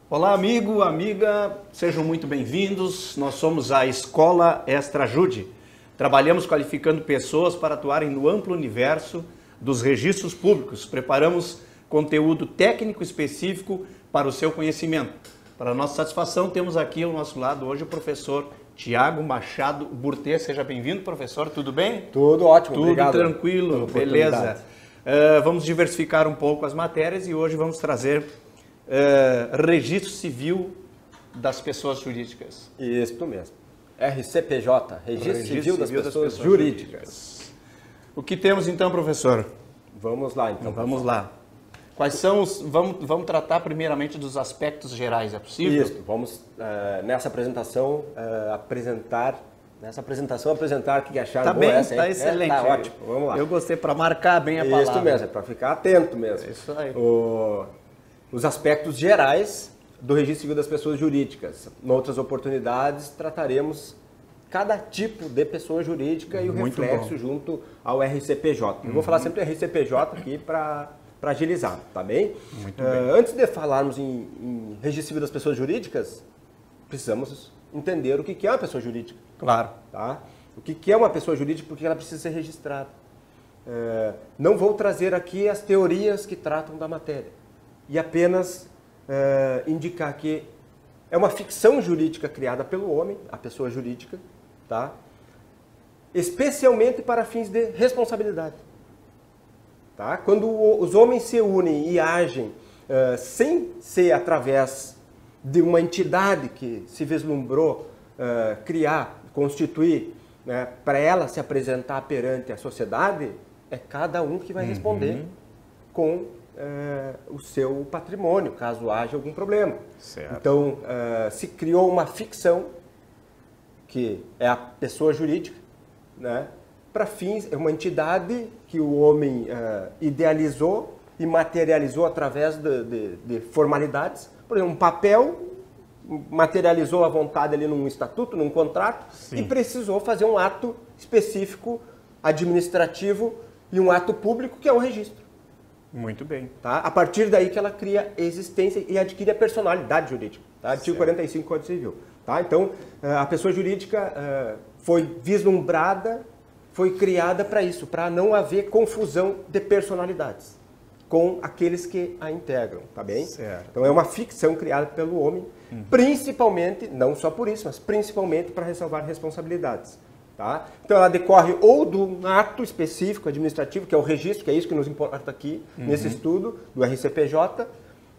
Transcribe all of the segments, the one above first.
Olá, amigo, amiga, sejam muito bem-vindos. Nós somos a Escola Extrajude. Trabalhamos qualificando pessoas para atuarem no amplo universo dos registros públicos. Preparamos conteúdo técnico específico para o seu conhecimento. Para nossa satisfação, temos aqui ao nosso lado hoje o professor Tiago Machado Burtê. Seja bem-vindo, professor. Tudo bem? Tudo ótimo, tudo obrigado. Tudo tranquilo, beleza. Vamos diversificar um pouco as matérias e hoje vamos trazer registro civil das pessoas jurídicas. Isso mesmo. RCPJ, Registro Civil das Pessoas Jurídicas. O que temos então, professor? Vamos lá, então. Vamos lá. Quais são os... Vamos tratar primeiramente dos aspectos gerais, é possível? Isso, vamos nessa apresentação apresentar o que acharam. Tá bem, essa, tá excelente. Tá ótimo, vamos lá. Eu gostei, para marcar bem a palavra. Isso mesmo, é para ficar atento mesmo. É isso aí. Os aspectos gerais do Registro Civil das Pessoas Jurídicas. Em outras oportunidades, trataremos cada tipo de pessoa jurídica e o Muito reflexo bom. junto ao RCPJ. Eu vou falar sempre do RCPJ aqui para agilizar, tá bem? Muito bem. Antes de falarmos em Registro Civil das Pessoas Jurídicas, precisamos entender o que é uma pessoa jurídica. Claro. Tá? O que é uma pessoa jurídica e por que ela precisa ser registrada. Não vou trazer aqui as teorias que tratam da matéria. E apenas indicar que é uma ficção jurídica criada pelo homem, a pessoa jurídica, tá? Especialmente para fins de responsabilidade. Tá? Quando os homens se unem e agem sem ser através de uma entidade que se vislumbrou criar, constituir, né, para ela se apresentar perante a sociedade, é cada um que vai responder com o seu patrimônio, caso haja algum problema. Certo. Então, se criou uma ficção, que é a pessoa jurídica, né, para fins, é uma entidade que o homem idealizou e materializou através de formalidades. Por exemplo, um papel materializou a vontade ali num estatuto, num contrato, Sim. e precisou fazer um ato específico administrativo e um ato público, que é o registro. Muito bem. Tá? A partir daí que ela cria existência e adquire a personalidade jurídica. Tá? Artigo 45 do Código Civil. Tá? Então, a pessoa jurídica foi vislumbrada, foi criada para isso, para não haver confusão de personalidades com aqueles que a integram, tá bem? Certo. Então, é uma ficção criada pelo homem, principalmente, não só por isso, mas principalmente para ressalvar responsabilidades. Tá? Então ela decorre ou do ato específico administrativo, que é o registro, que é isso que nos importa aqui nesse estudo do RCPJ,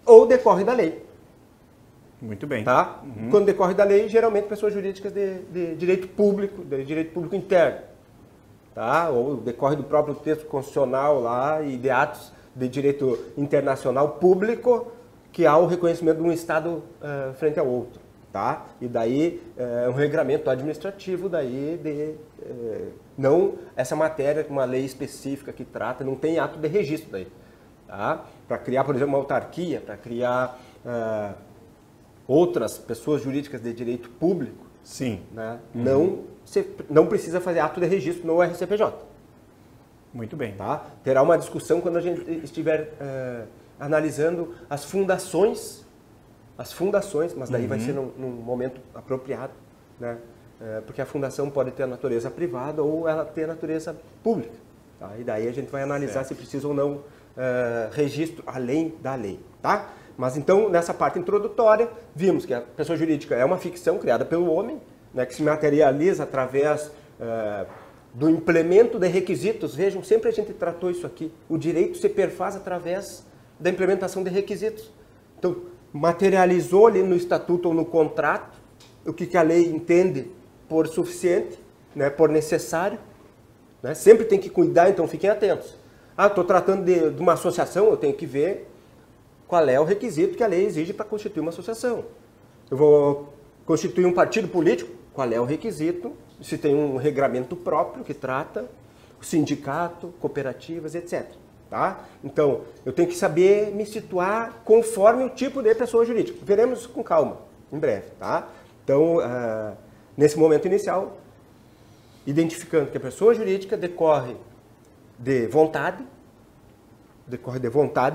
ou decorre da lei. Muito bem. Tá? Quando decorre da lei, geralmente pessoas jurídicas de direito público interno. Tá? Ou decorre do próprio texto constitucional lá e de atos de direito internacional público, que há o reconhecimento de um Estado frente ao outro. Tá? E daí um regramento administrativo, não essa matéria, uma lei específica que trata, não tem ato de registro daí. Tá? Para criar, por exemplo, uma autarquia, para criar outras pessoas jurídicas de direito público, Sim. né? Não precisa fazer ato de registro no RCPJ. Muito bem. Tá? Terá uma discussão quando a gente estiver analisando as fundações, mas daí vai ser num momento apropriado, né? Porque a fundação pode ter a natureza privada ou ela ter a natureza pública. Tá? E daí a gente vai analisar se precisa ou não registro além da lei. Tá? Mas então, nessa parte introdutória, vimos que a pessoa jurídica é uma ficção criada pelo homem, né, que se materializa através do implemento de requisitos. Vejam, sempre a gente tratou isso aqui. O direito se perfaz através da implementação de requisitos. Então, materializou ali no estatuto ou no contrato o que a lei entende por suficiente, né, por necessário. Né? Sempre tem que cuidar, então fiquem atentos. Estou tratando de uma associação, eu tenho que ver qual é o requisito que a lei exige para constituir uma associação. Eu vou constituir um partido político, qual é o requisito, se tem um regramento próprio que trata, o sindicato, cooperativas, etc. Tá? Então, eu tenho que saber me situar conforme o tipo de pessoa jurídica. Veremos com calma, em breve. Tá? Então, nesse momento inicial, identificando que a pessoa jurídica decorre de vontade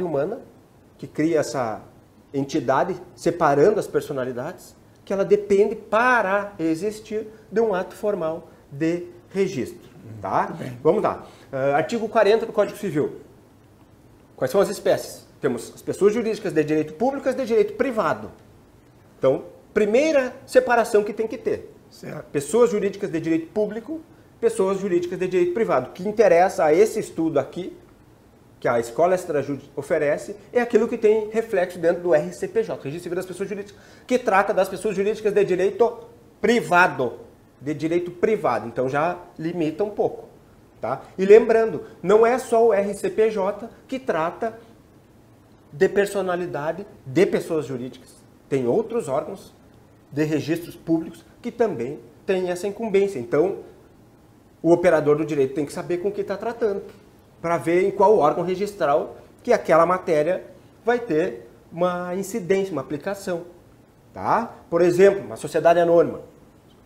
humana, que cria essa entidade separando as personalidades, que ela depende para existir de um ato formal de registro. Tá? Vamos lá. Artigo 40 do Código Civil. Quais são as espécies? Temos as pessoas jurídicas de direito público e as de direito privado. Então, primeira separação que tem que ter. Certo. Pessoas jurídicas de direito público, pessoas jurídicas de direito privado. O que interessa a esse estudo aqui, que a Escola Extrajude oferece, é aquilo que tem reflexo dentro do RCPJ, Registro Civil das Pessoas Jurídicas, que trata das pessoas jurídicas de direito privado. De direito privado. Então já limita um pouco. Tá? E lembrando, não é só o RCPJ que trata de personalidade de pessoas jurídicas. Tem outros órgãos de registros públicos que também têm essa incumbência. Então, o operador do direito tem que saber com o que está tratando, para ver em qual órgão registral que aquela matéria vai ter uma incidência, uma aplicação. Tá? Por exemplo, uma sociedade anônima.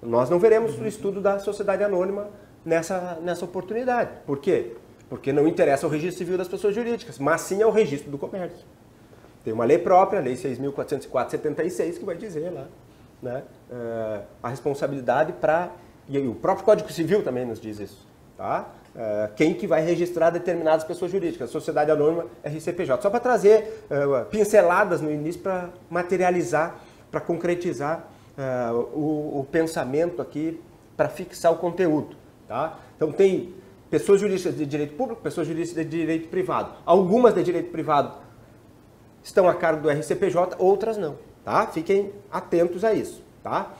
Nós não veremos o estudo da sociedade anônima nessa oportunidade. Por quê? Porque não interessa o registro civil das pessoas jurídicas, mas sim ao registro do comércio. Tem uma lei própria, a Lei 6.404/76, que vai dizer lá, né, a responsabilidade para... E o próprio Código Civil também nos diz isso. Tá? Quem que vai registrar determinadas pessoas jurídicas, Sociedade Anônima, RCPJ. Só para trazer pinceladas no início para materializar, para concretizar o pensamento aqui, para fixar o conteúdo. Tá? Então tem pessoas jurídicas de direito público, pessoas jurídicas de direito privado. Algumas de direito privado estão a cargo do RCPJ, outras não. Tá? Fiquem atentos a isso. Tá?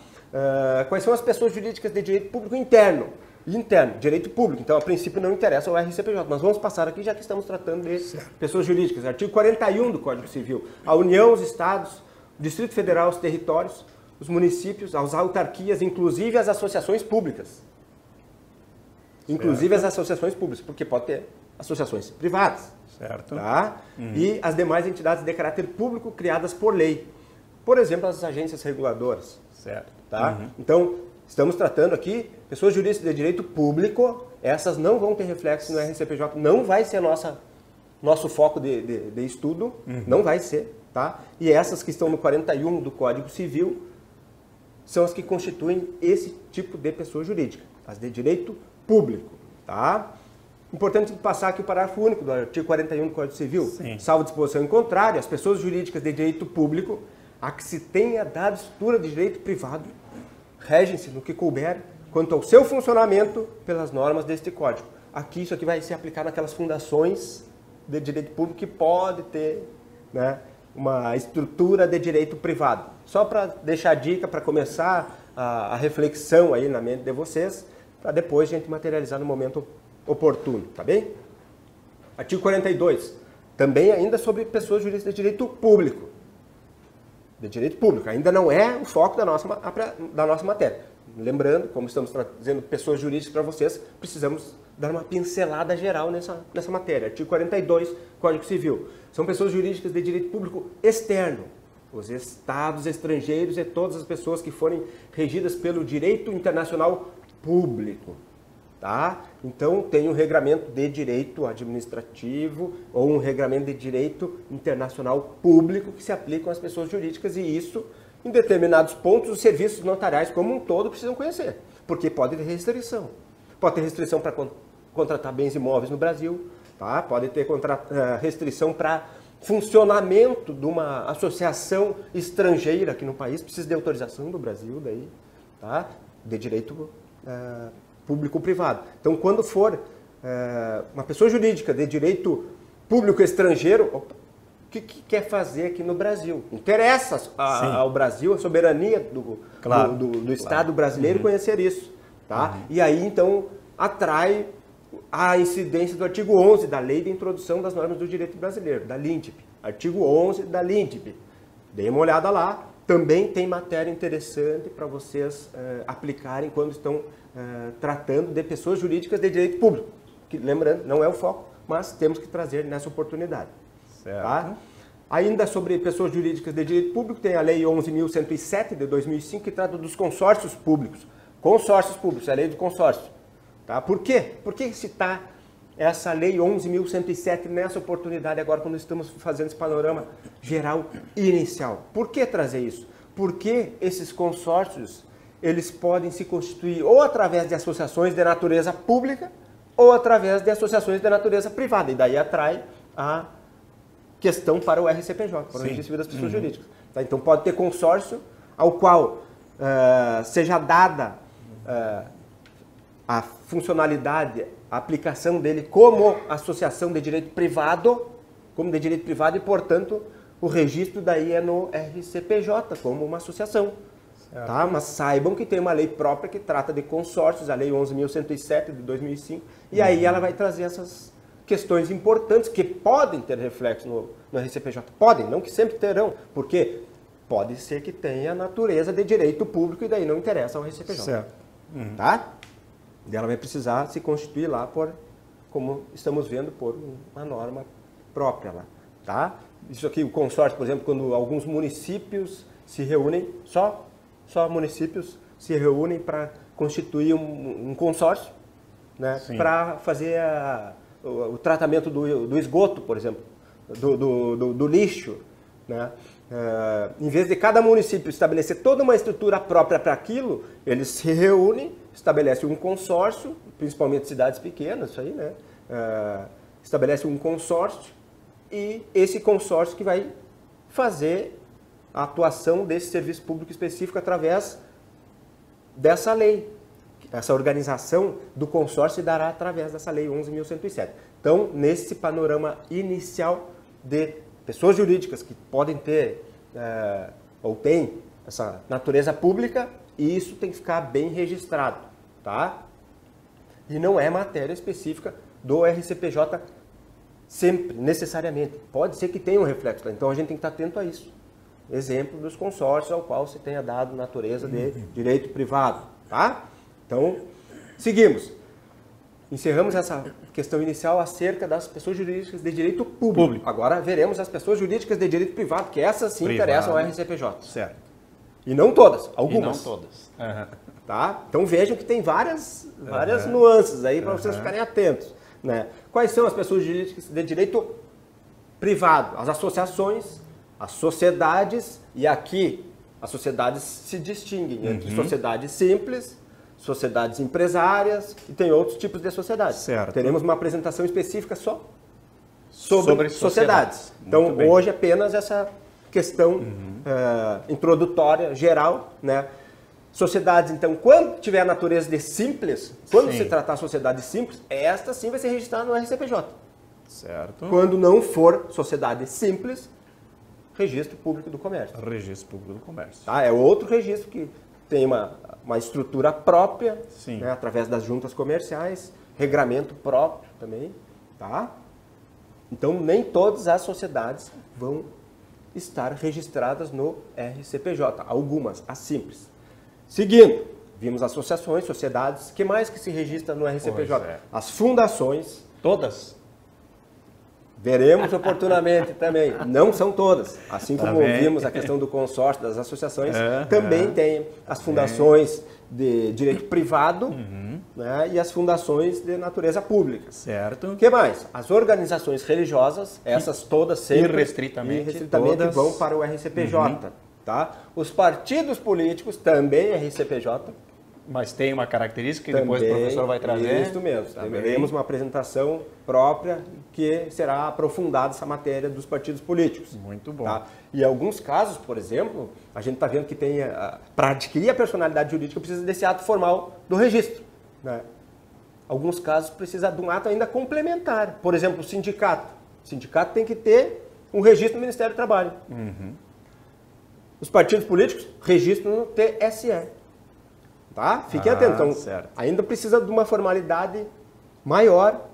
Quais são as pessoas jurídicas de direito público interno? Interno, direito público. Então, a princípio, não interessa ao RCPJ. Mas vamos passar aqui, já que estamos tratando de pessoas jurídicas. Artigo 41 do Código Civil. A União, os Estados, o Distrito Federal, os territórios, os municípios, as autarquias, inclusive as associações públicas. Inclusive as associações públicas, porque pode ter associações privadas. Certo. Tá? E as demais entidades de caráter público criadas por lei. Por exemplo, as agências reguladoras. Certo. Tá? Então, estamos tratando aqui pessoas jurídicas de direito público, essas não vão ter reflexo no RCPJ, não vai ser nosso foco de estudo, não vai ser. Tá? E essas que estão no 41 do Código Civil são as que constituem esse tipo de pessoa jurídica, as de direito público. Tá? Importante passar aqui o parágrafo único do artigo 41 do Código Civil. Sim. Salvo disposição em contrário, as pessoas jurídicas de direito público, a que se tenha dado estrutura de direito privado, regem-se no que couber quanto ao seu funcionamento pelas normas deste Código. Aqui, isso aqui vai se aplicar naquelas fundações de direito público que pode ter, né, uma estrutura de direito privado. Só para deixar a dica, para começar a reflexão aí na mente de vocês, para depois a gente materializar no momento oportuno, tá bem? Artigo 42, também ainda sobre pessoas jurídicas de direito público. De direito público, ainda não é o foco da nossa matéria. Lembrando, como estamos trazendo pessoas jurídicas para vocês, precisamos dar uma pincelada geral nessa matéria. Artigo 42, Código Civil. São pessoas jurídicas de direito público externo. Os estados estrangeiros e todas as pessoas que forem regidas pelo direito internacional público. Tá? Então, tem um regramento de direito administrativo ou um regramento de direito internacional público que se aplicam às pessoas jurídicas e isso, em determinados pontos, os serviços notariais como um todo precisam conhecer, porque pode ter restrição. Pode ter restrição para contratar bens imóveis no Brasil, tá? Pode ter restrição para funcionamento de uma associação estrangeira aqui no país, precisa de autorização do Brasil, daí, tá? De direito público-privado. Então, quando for uma pessoa jurídica de direito público estrangeiro, o que quer fazer aqui no Brasil? Interessa ao Brasil, a soberania do Estado brasileiro conhecer isso. Tá? E aí, então, atrai a incidência do artigo 11 da Lei de Introdução das Normas do Direito Brasileiro, da LINDB. Artigo 11 da LINDB. Dê uma olhada lá. Também tem matéria interessante para vocês aplicarem quando estão tratando de pessoas jurídicas de direito público. Que, lembrando, não é o foco, mas temos que trazer nessa oportunidade. Certo. Tá? Ainda sobre pessoas jurídicas de direito público, tem a Lei 11.107 de 2005, que trata dos consórcios públicos. Consórcios públicos, é a lei do consórcio. Tá? Por quê? Por que citar essa lei 11.107 nessa oportunidade agora, quando estamos fazendo esse panorama geral e inicial? Por que trazer isso? Porque esses consórcios, eles podem se constituir ou através de associações de natureza pública ou através de associações de natureza privada. E daí atrai a questão para o RCPJ, para o Registro Civil das Pessoas Jurídicas. Tá? Então pode ter consórcio ao qual seja dada a funcionalidade, a aplicação dele como associação de direito privado, e, portanto, o registro daí é no RCPJ, como uma associação. Tá? Mas saibam que tem uma lei própria que trata de consórcios, a Lei 11.107 de 2005, e aí ela vai trazer essas questões importantes que podem ter reflexo no RCPJ. Podem, não que sempre terão, porque pode ser que tenha natureza de direito público e daí não interessa ao RCPJ. Certo. Tá? E ela vai precisar se constituir lá como estamos vendo, por uma norma própria lá. Tá? Isso aqui, o consórcio, por exemplo, quando alguns municípios se reúnem, só municípios se reúnem para constituir um consórcio, né, para fazer o tratamento do esgoto, por exemplo, do lixo. Né? Em vez de cada município estabelecer toda uma estrutura própria para aquilo, eles se reúnem, estabelecem um consórcio, principalmente cidades pequenas, isso aí, né? Estabelece um consórcio e esse consórcio que vai fazer a atuação desse serviço público específico através dessa lei. Essa organização do consórcio se dará através dessa lei 11.107. Então, nesse panorama inicial de pessoas jurídicas que podem ter ou têm essa natureza pública, e isso tem que ficar bem registrado, tá? E não é matéria específica do RCPJ sempre, necessariamente. Pode ser que tenha um reflexo lá, então a gente tem que estar atento a isso. Exemplo dos consórcios ao qual se tenha dado natureza de direito privado, tá? Então, seguimos. Encerramos essa questão inicial acerca das pessoas jurídicas de direito público. Agora veremos as pessoas jurídicas de direito privado, que essas sim interessam ao RCPJ. Certo. E não todas, algumas. E não todas. Tá? Então vejam que tem várias nuances aí para vocês ficarem atentos. Né? Quais são as pessoas jurídicas de direito privado? As associações, as sociedades, e aqui as sociedades se distinguem entre sociedades simples, sociedades empresárias e tem outros tipos de sociedades. Certo. Teremos uma apresentação específica só sobre sociedades. Então, bem. hoje apenas essa questão introdutória, geral, né? Sociedades, então, quando tiver a natureza de simples, quando se tratar sociedade simples, esta sim vai ser registrada no RCPJ. Certo. Quando não for sociedade simples, Registro Público do Comércio. Registro Público do Comércio. Tá? É outro registro que tem uma estrutura própria, Sim. né, através das juntas comerciais, regramento próprio também, tá? Então, nem todas as sociedades vão estar registradas no RCPJ, algumas, as simples. Seguindo, vimos associações, sociedades, que mais que se registra no RCPJ? As fundações. Todas? Veremos oportunamente também. Não são todas. Assim como Também. vimos a questão do consórcio, das associações, também tem as fundações de direito privado, né, e as fundações de natureza pública. Certo. O que mais? As organizações religiosas, essas todas sempre Irrestritamente todas vão para o RCPJ. Tá? Os partidos políticos também RCPJ. Mas tem uma característica que depois o professor vai trazer. Isso mesmo. Também. Teremos uma apresentação própria que será aprofundada essa matéria dos partidos políticos. Muito bom. Tá? E em alguns casos, por exemplo, a gente está vendo que tem, para adquirir a personalidade jurídica, precisa desse ato formal do registro. Né? Alguns casos precisa de um ato ainda complementar. Por exemplo, o sindicato. O sindicato tem que ter um registro no Ministério do Trabalho. Os partidos políticos, registro no TSE. Tá? Fiquem atentos. Então, certo. ainda precisa de uma formalidade maior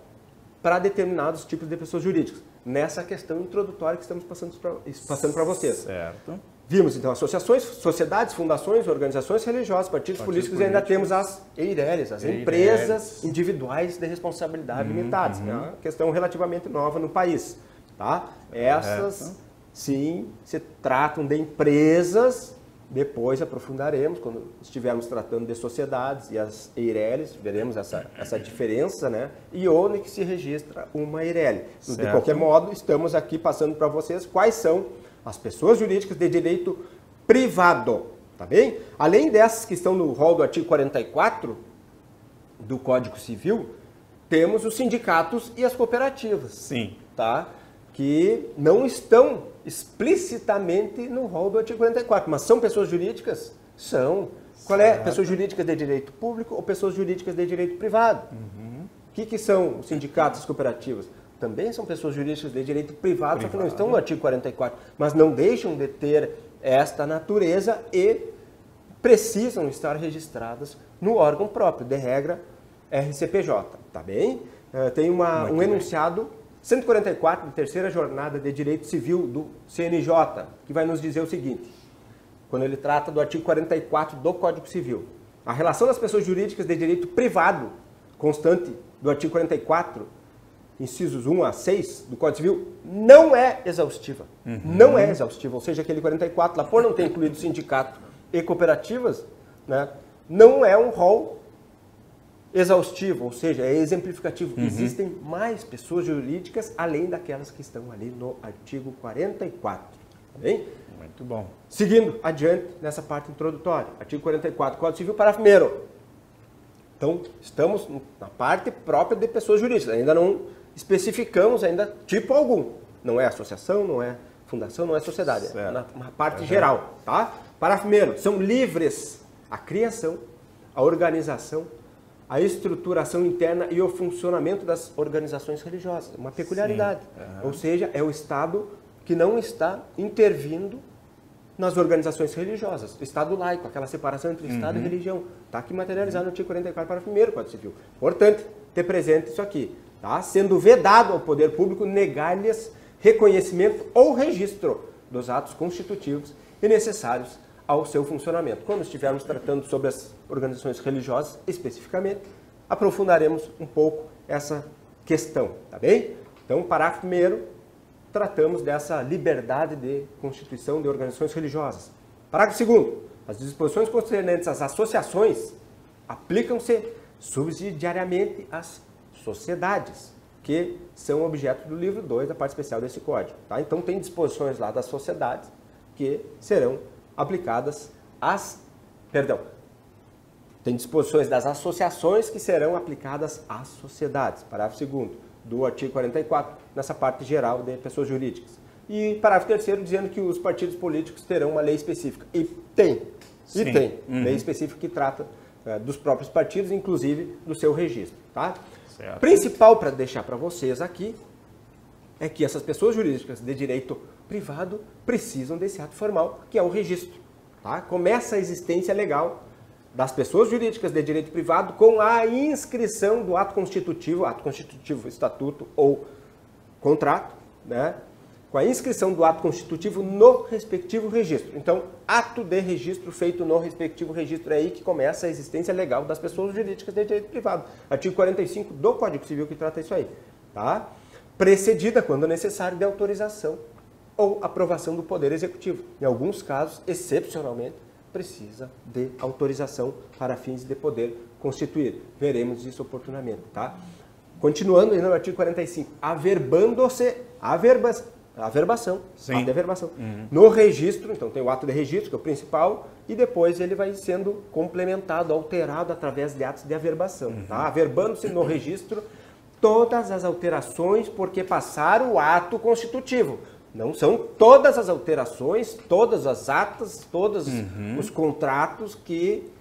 para determinados tipos de pessoas jurídicas. Nessa questão introdutória que estamos passando para vocês. Certo. Vimos, então, associações, sociedades, fundações, organizações religiosas, partidos políticos, e ainda temos as EIRELs, as empresas individuais de responsabilidade limitadas. É uma questão relativamente nova no país. Tá? Essas, sim, se tratam de empresas Depois aprofundaremos, quando estivermos tratando de sociedades e as EIRELIs, veremos essa diferença, né? E onde que se registra uma EIRELI. De qualquer modo, estamos aqui passando para vocês quais são as pessoas jurídicas de direito privado, tá bem? Além dessas que estão no rol do artigo 44 do Código Civil, temos os sindicatos e as cooperativas. Sim. Tá? Que não estão explicitamente no rol do artigo 44, mas são pessoas jurídicas? São. Qual é? Pessoas jurídicas de direito público ou pessoas jurídicas de direito privado? O que são os sindicatos e as cooperativas? Também são pessoas jurídicas de direito privado, só que não estão no artigo 44, mas não deixam de ter esta natureza e precisam estar registradas no órgão próprio, de regra RCPJ, tá bem? Tem um enunciado 144 da terceira jornada de direito civil do CNJ, que vai nos dizer o seguinte, quando ele trata do artigo 44 do Código Civil. A relação das pessoas jurídicas de direito privado, constante do artigo 44, incisos 1 a 6 do Código Civil, não é exaustiva. Não é exaustiva, ou seja, aquele 44, lá por não ter incluído sindicato e cooperativas, né, não é um rol exaustivo, ou seja, é exemplificativo. Existem mais pessoas jurídicas além daquelas que estão ali no artigo 44. Tá bem? Muito bom. Seguindo adiante nessa parte introdutória, artigo 44, Código Civil, parágrafo 1º. Então, estamos na parte própria de pessoas jurídicas. Ainda não especificamos ainda tipo algum. Não é associação, não é fundação, não é sociedade. É na parte geral. Tá? Parágrafo 1º. São livres a criação, a organização, a estruturação interna e o funcionamento das organizações religiosas. Uma peculiaridade. Ou seja, é o Estado que não está intervindo nas organizações religiosas. Estado laico, aquela separação entre Estado e religião. Está aqui materializado no artigo 44, parágrafo 1º do Código Civil. Importante ter presente isso aqui. Tá? Sendo vedado ao poder público negar-lhes reconhecimento ou registro dos atos constitutivos e necessários ao seu funcionamento. Quando estivermos tratando sobre as organizações religiosas, especificamente, aprofundaremos um pouco essa questão, tá bem? Então, parágrafo 1º, tratamos dessa liberdade de constituição de organizações religiosas. Parágrafo 2º, as disposições concernentes às associações aplicam-se subsidiariamente às sociedades, que são objeto do livro 2 da parte especial desse código. Tá? Então, tem disposições lá das sociedades que serão aplicadas tem disposições das associações que serão aplicadas às sociedades. Parágrafo 2º do artigo 44, nessa parte geral de pessoas jurídicas. E parágrafo 3º dizendo que os partidos políticos terão uma lei específica. E tem. Lei específica que trata dos próprios partidos, inclusive do seu registro. Tá? Certo. Principal para deixar para vocês aqui é que essas pessoas jurídicas de direito privado precisam desse ato formal, que é o registro. Tá? Começa a existência legal das pessoas jurídicas de direito privado com a inscrição do ato constitutivo, estatuto ou contrato, né? Com a inscrição do ato constitutivo no respectivo registro. Então, ato de registro feito no respectivo registro, é aí que começa a existência legal das pessoas jurídicas de direito privado. Artigo 45 do Código Civil que trata isso aí. Tá? Precedida, quando necessário, de autorização ou aprovação do Poder Executivo. Em alguns casos, excepcionalmente, precisa de autorização para fins de poder constituir. Veremos isso oportunamente. Tá? Continuando aí no artigo 45, averbando-se a averbação, ato de averbação. No registro, então tem o ato de registro, que é o principal, e depois ele vai sendo complementado, alterado através de atos de averbação. Tá? Averbando-se no registro todas as alterações porque passaram o ato constitutivo. Não são todas as alterações, todas as atas, todos os contratos que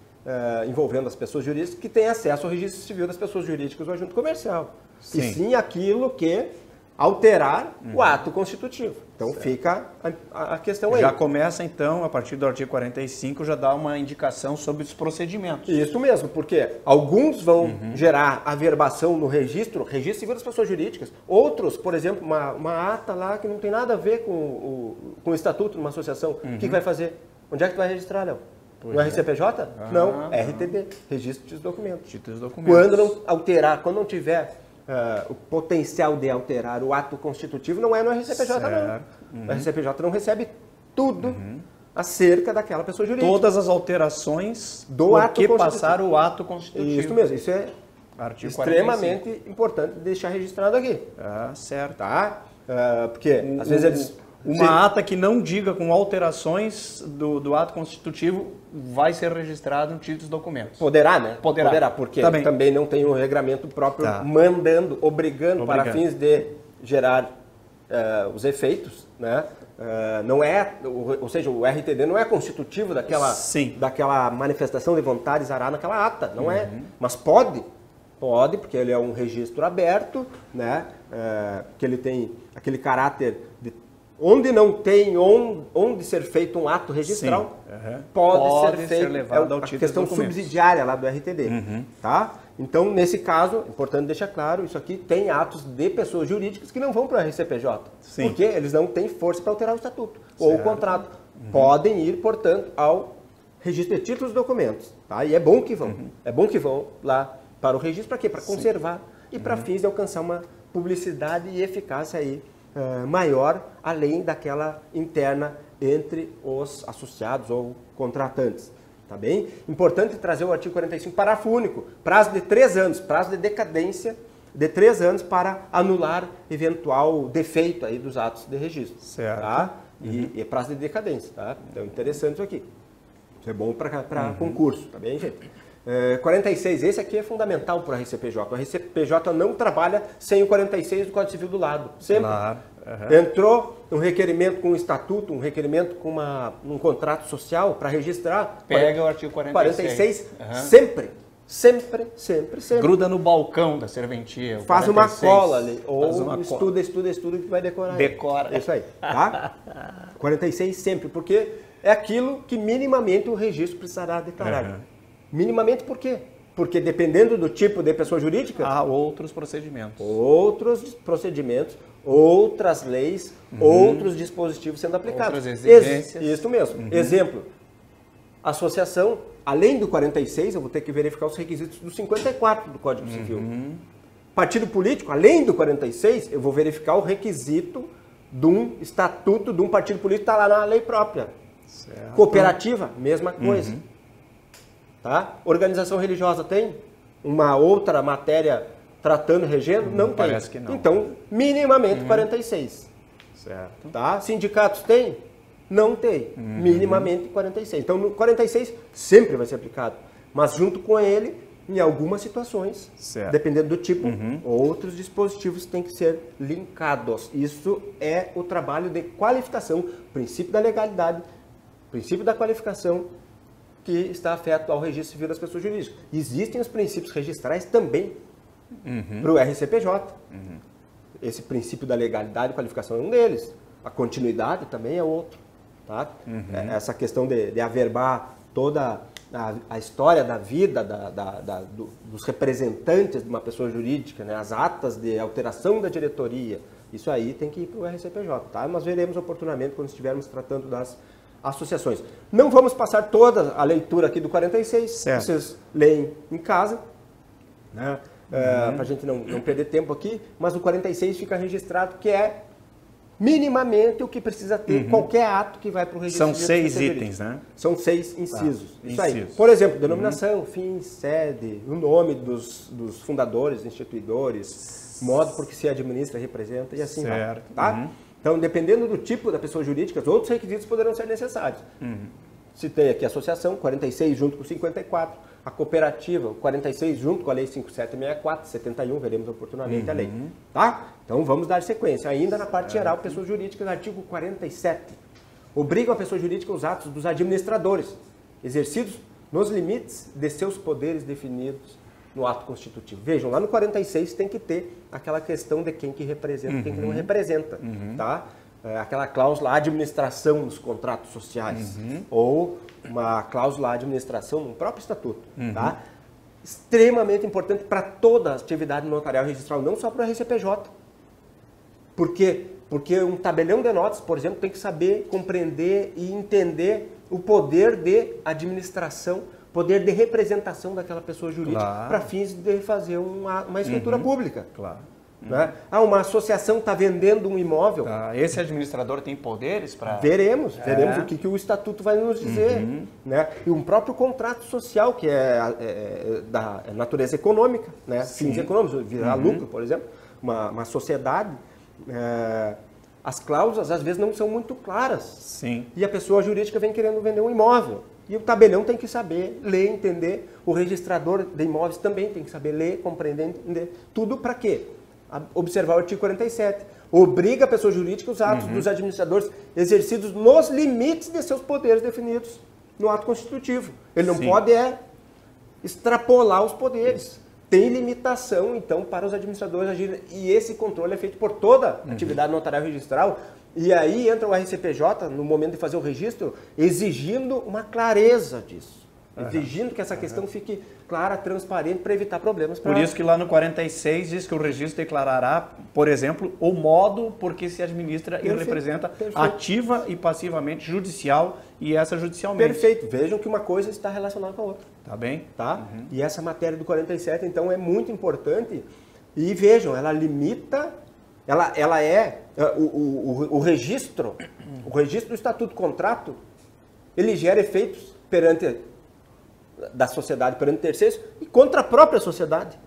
envolvendo as pessoas jurídicas que têm acesso ao registro civil das pessoas jurídicas ou junto comercial. Sim. E sim aquilo que alterar o ato constitutivo. Então fica a questão aí. Já começa então, a partir do artigo 45, já dá uma indicação sobre os procedimentos. Isso mesmo, porque alguns vão gerar averbação no registro civil das pessoas jurídicas. Outros, por exemplo, uma ata lá que não tem nada a ver com o estatuto de uma associação. O que vai fazer? Onde é que tu vai registrar, Léo? No RCPJ? Não, RTD, Registro dos Documentos. Quando não alterar, quando não tiver o potencial de alterar o ato constitutivo, não é no RCPJ, não. O RCPJ não recebe tudo acerca daquela pessoa jurídica. Todas as alterações do ato que constitutivo. passar o ato constitutivo. Isso mesmo, isso é Artigo extremamente 45. importante deixar registrado aqui. Certo. Tá? Porque às vezes eles... Uma ata que não diga com alterações do ato constitutivo vai ser registrado no título dos documentos. Poderá, né? Poderá. Porque Também. também não tem um regramento próprio mandando, obrigando para fins de gerar os efeitos, né? Não é, ou seja, o RTD não é constitutivo daquela manifestação de vontade zará naquela ata, não é? Mas pode, porque ele é um registro aberto, né? Que ele tem aquele caráter de onde não tem onde ser feito um ato registral, pode ser feito, levado ao a título questão dos documentos. subsidiária lá do RTD, tá? Então, nesse caso, importante deixar claro, isso aqui tem atos de pessoas jurídicas que não vão para o RCPJ, porque eles não têm força para alterar o estatuto ou o contrato. Podem ir, portanto, ao registro de títulos e documentos, tá? E é bom que vão, lá para o registro, para quê? Para conservar e para fins de alcançar uma publicidade e eficácia aí maior, além daquela interna entre os associados ou contratantes. Tá bem? Importante trazer o artigo 45, parágrafo único, prazo de 3 anos, prazo de decadência de 3 anos para anular eventual defeito aí dos atos de registro. Certo. Tá? E prazo de decadência. Tá? Então, interessante isso aqui. Isso é bom para concurso, tá bem, gente? 46, esse aqui é fundamental para o RCPJ. O RCPJ não trabalha sem o 46 do Código Civil do lado. Sempre. Claro. Entrou um requerimento com um estatuto, um requerimento com um contrato social para registrar. Pega o artigo 46. Sempre. Gruda no balcão da serventia. Faz 46. Uma cola ali. Ou estuda que vai decorar. Decora. Isso aí. Tá? 46 sempre, porque é aquilo que minimamente o registro precisará declarar. Minimamente por quê? Porque dependendo do tipo de pessoa jurídica... Há outros procedimentos. Outras leis, outros dispositivos sendo aplicados. Outras exigências. Isso mesmo. Exemplo, associação, além do 46, eu vou ter que verificar os requisitos do 54 do Código Civil. Partido político, além do 46, eu vou verificar o requisito de um estatuto de um partido político que está lá na lei própria. Certo. Cooperativa, mesma coisa. Tá? Organização religiosa tem uma outra matéria tratando, regendo? Não tem. Parece que não. Então, minimamente 46. Certo. Tá? Sindicatos tem? Não tem. Minimamente 46. Então, no 46 sempre vai ser aplicado. Mas junto com ele, em algumas situações, dependendo do tipo, outros dispositivos têm que ser linkados. Isso é o trabalho de qualificação, princípio da legalidade, princípio da qualificação, que está afeto ao registro civil das pessoas jurídicas. Existem os princípios registrais também para o RCPJ. Esse princípio da legalidade e qualificação é um deles. A continuidade também é outro. Tá? Essa questão de averbar toda a história da vida dos representantes de uma pessoa jurídica, né? As atas de alteração da diretoria, isso aí tem que ir para o RCPJ. Tá? Nós veremos oportunamente quando estivermos tratando das associações. Não vamos passar toda a leitura aqui do 46, vocês leem em casa, né? Para a gente não perder tempo aqui, mas o 46 fica registrado que é minimamente o que precisa ter qualquer ato que vai para o registro. São 6 itens, né? São 6 incisos. Isso aí. Incisos. Por exemplo, denominação, fim, sede, o nome dos fundadores, instituidores, modo por que se administra, representa e assim vai. Tá? Então, dependendo do tipo da pessoa jurídica, outros requisitos poderão ser necessários. Citei aqui a associação, 46 junto com 54, a cooperativa, 46 junto com a lei 5764, 71, veremos oportunamente a lei. Tá? Então, vamos dar sequência. Ainda na parte geral, pessoas jurídicas, artigo 47. Obriga a pessoa jurídica os atos dos administradores, exercidos nos limites de seus poderes definidos no ato constitutivo. Vejam, lá no 46 tem que ter aquela questão de quem que representa e quem que não representa, tá? Aquela cláusula administração nos contratos sociais, ou uma cláusula administração no próprio estatuto, tá? Extremamente importante para toda a atividade notarial registral, não só para o RCPJ. Por quê? Porque um tabelião de notas, por exemplo, tem que saber compreender e entender o poder de administração, poder de representação daquela pessoa jurídica para fins de fazer uma escritura pública. Né? Uma associação está vendendo um imóvel. Esse administrador tem poderes para... Veremos o que o estatuto vai nos dizer. Né? E um próprio contrato social, que é da natureza econômica, né? Fins econômicos, virar lucro, por exemplo, uma sociedade, as cláusulas às vezes não são muito claras. Sim. E a pessoa jurídica vem querendo vender um imóvel. E o tabelião tem que saber ler, entender. O registrador de imóveis também tem que saber ler, compreender, entender. Tudo para quê? Observar o artigo 47. Obriga a pessoa jurídica os atos dos administradores exercidos nos limites de seus poderes definidos no ato constitutivo. Ele não pode extrapolar os poderes. Tem limitação, então, para os administradores agirem. E esse controle é feito por toda a atividade notarial registral. E aí entra o RCPJ, no momento de fazer o registro, exigindo uma clareza disso. Exigindo que essa questão fique clara, transparente, para evitar problemas. Por isso que lá no 46 diz que o registro declarará, por exemplo, o modo por que se administra e representa ativa e passivamente judicial e extrajudicialmente. Perfeito. Vejam que uma coisa está relacionada com a outra. Tá bem? Tá? E essa matéria do 47, então, é muito importante. E vejam, ela limita... Ela é o registro do Estatuto do Contrato, ele gera efeitos da sociedade perante terceiros e contra a própria sociedade.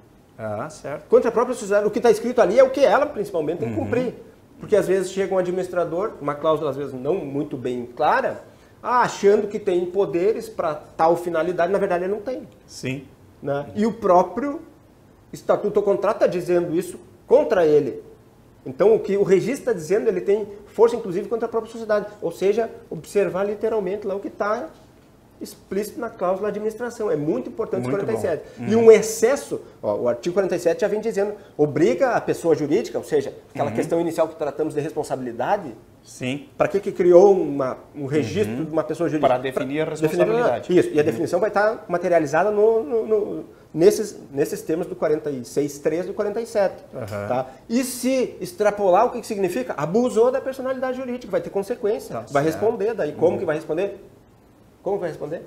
Certo. Contra a própria sociedade. O que está escrito ali é o que ela, principalmente, tem que cumprir. Porque às vezes chega um administrador, uma cláusula às vezes não muito bem clara, achando que tem poderes para tal finalidade, na verdade ele não tem. Sim. Né? E o próprio Estatuto do Contrato está dizendo isso contra ele. Então, o que o registro está dizendo, ele tem força, inclusive, contra a própria sociedade. Ou seja, observar literalmente lá o que está explícito na cláusula de administração. É muito importante o 47. E um excesso, o artigo 47 já vem dizendo, obriga a pessoa jurídica, ou seja, aquela questão inicial que tratamos de responsabilidade. Sim. Para que criou um registro de uma pessoa jurídica? Para definir a responsabilidade. Isso. E a definição vai estar materializada nesses termos do 46.3 e do 47. Tá? E se extrapolar, o que significa? Abusou da personalidade jurídica, vai ter consequência. Vai responder. Daí como que vai responder? Como vai responder?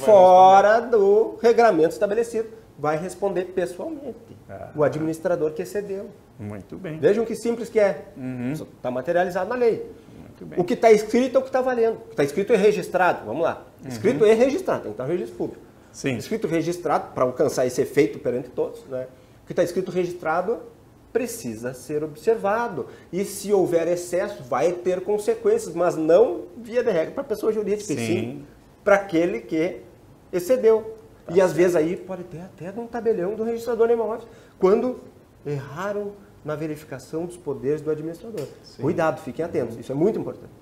Fora do regramento estabelecido. Vai responder pessoalmente. O administrador que excedeu. Muito bem. Vejam que simples que é. Está materializado na lei. Muito bem. O que está escrito é o que está valendo. O que está escrito é registrado. Vamos lá. Escrito é registrado. Tem que estar no registro público. Sim. Escrito registrado, para alcançar esse efeito perante todos, né? O que está escrito registrado precisa ser observado. E se houver excesso, vai ter consequências, mas não via de regra para a pessoa jurídica, sim para aquele que excedeu. E às vezes aí pode ter até um tabelião do registrador de imóveis, quando erraram na verificação dos poderes do administrador. Cuidado, fiquem atentos, isso é muito importante.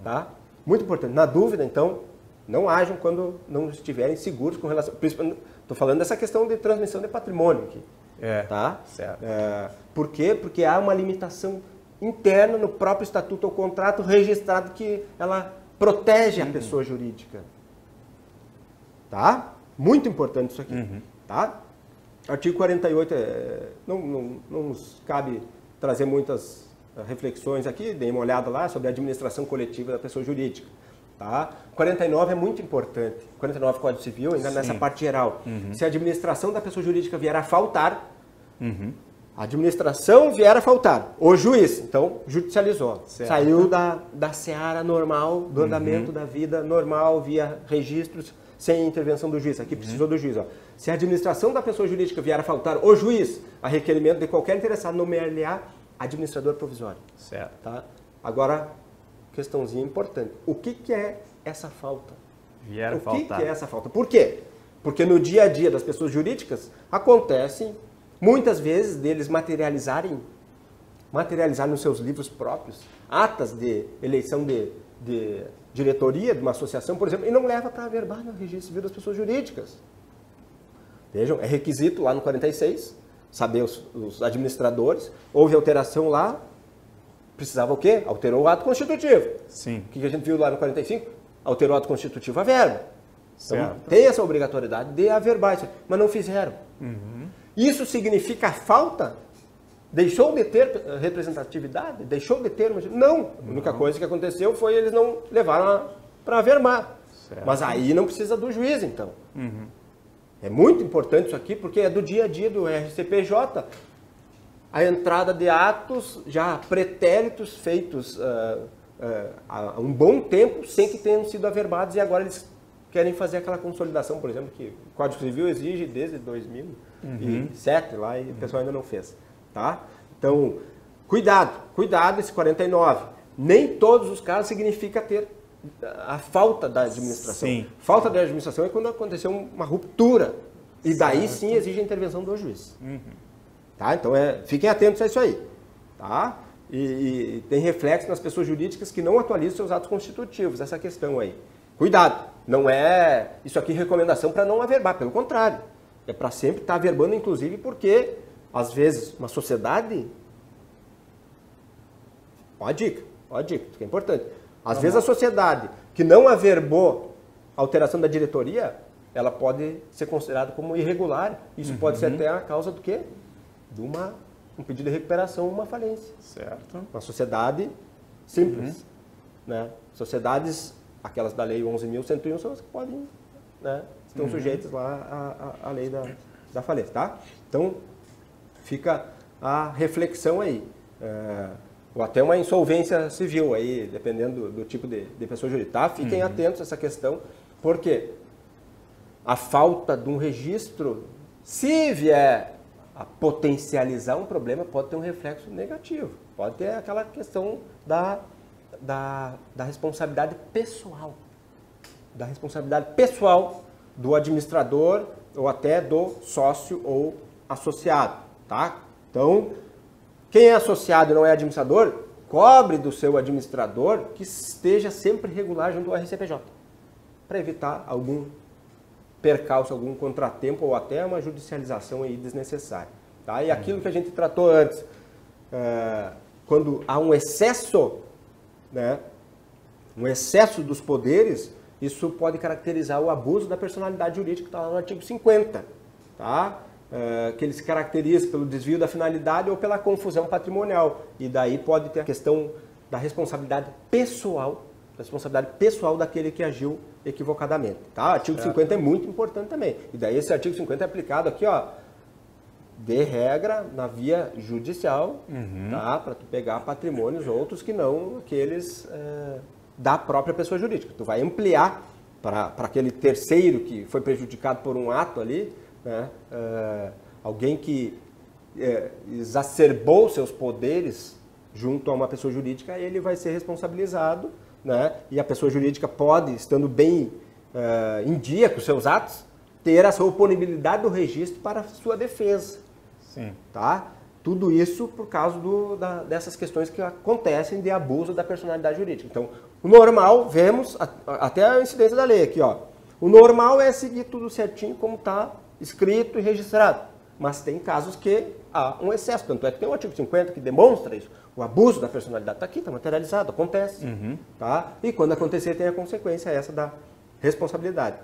Tá? Muito importante. Na dúvida, então, não ajam quando não estiverem seguros com relação... Estou falando dessa questão de transmissão de patrimônio aqui. Tá? Certo. Por quê? Porque há uma limitação interna no próprio estatuto ou contrato registrado que ela protege a pessoa jurídica. Tá? Muito importante isso aqui. Tá? Artigo 48, não nos cabe trazer muitas reflexões aqui, dei uma olhada lá sobre a administração coletiva da pessoa jurídica. Tá? 49 é muito importante, 49 Código Civil, ainda nessa parte geral. Se a administração da pessoa jurídica vier a faltar, a administração vier a faltar, o juiz, então, judicializou, saiu da seara normal, do andamento da vida normal, via registros, sem intervenção do juiz. Aqui precisou do juiz. Se a administração da pessoa jurídica vier a faltar, o juiz, a requerimento de qualquer interessado, nomear-lhe-á administrador provisório. Certo. Tá? Agora, questãozinha importante. O que é essa falta? Vier a faltar. O que é essa falta? Por quê? Porque no dia a dia das pessoas jurídicas, acontece, muitas vezes, deles materializarem nos seus livros próprios, atas de eleição de diretoria de uma associação, por exemplo, e não leva para averbar no registro civil das pessoas jurídicas. Vejam, é requisito lá no 46, saber os administradores, houve alteração lá, precisava o quê? Alterou o ato constitutivo. Sim. O que a gente viu lá no 45? Alterou o ato constitutivo a verba. Então, Certo. tem essa obrigatoriedade de averbar isso, mas não fizeram. Isso significa falta? Deixou de ter representatividade? Deixou de ter... Não. A única coisa que aconteceu foi eles não levaram para averbar. Certo. Mas aí não precisa do juiz, então. É muito importante isso aqui, porque é do dia a dia do RCPJ. a entrada de atos já pretéritos feitos há um bom tempo sem que tenham sido averbados e agora eles querem fazer aquela consolidação, por exemplo, que o Código Civil exige desde 2007 lá e o pessoal ainda não fez. Tá? Então, cuidado esse 49. Nem todos os casos significa ter a falta da administração. Sim. Falta da administração é quando aconteceu uma ruptura. E daí sim exige a intervenção do juiz. Tá? Então fiquem atentos a isso aí. Tá? E tem reflexo nas pessoas jurídicas que não atualizam seus atos constitutivos, essa questão aí. Cuidado, não é isso aqui recomendação para não averbar, pelo contrário. É para sempre estar averbando, inclusive, porque, às vezes, uma sociedade... Ó a dica, isso que é importante. Às vezes a sociedade que não averbou a alteração da diretoria, ela pode ser considerada como irregular. Isso pode ser até a causa do quê? De um pedido de recuperação, uma falência. Certo. Uma sociedade simples. Né? Sociedades, aquelas da Lei 11.101, são as que podem, né, estão sujeitas lá à lei da falência. Tá? Então, fica a reflexão aí. Ou até uma insolvência civil, aí, dependendo do tipo de pessoa jurídica. Tá? Fiquem atentos a essa questão, porque a falta de um registro, se vier a potencializar um problema, pode ter um reflexo negativo. Pode ter aquela questão da responsabilidade pessoal. Da responsabilidade pessoal do administrador ou até do sócio ou associado. Tá? Então, quem é associado e não é administrador, cobre do seu administrador que esteja sempre regular junto ao RCPJ, para evitar algum percalço, algum contratempo ou até uma judicialização aí desnecessária. Tá? E aquilo que a gente tratou antes, quando há um excesso, né, um excesso dos poderes, isso pode caracterizar o abuso da personalidade jurídica, que está lá no artigo 50. Tá? Que ele se caracteriza pelo desvio da finalidade ou pela confusão patrimonial. E daí pode ter a questão da responsabilidade pessoal daquele que agiu equivocadamente. Tá? O artigo 50 é muito importante também. E daí esse artigo 50 é aplicado aqui, ó, de regra, na via judicial, tá? Para tu pegar patrimônios outros que não aqueles da própria pessoa jurídica. Tu vai ampliar para aquele terceiro que foi prejudicado por um ato ali, né? Alguém que exacerbou seus poderes junto a uma pessoa jurídica, ele vai ser responsabilizado, né? E a pessoa jurídica pode, estando bem em dia com seus atos, ter a sua oponibilidade do registro para a sua defesa. Sim. Tá? Tudo isso por causa dessas questões que acontecem de abuso da personalidade jurídica. Então, o normal, vemos até a incidência da lei aqui, ó. O normal é seguir tudo certinho como está escrito e registrado. Mas tem casos que há um excesso. Tanto é que tem o artigo 50 que demonstra isso. O abuso da personalidade está aqui, está materializado, acontece. Tá? E quando acontecer, tem a consequência essa da responsabilidade.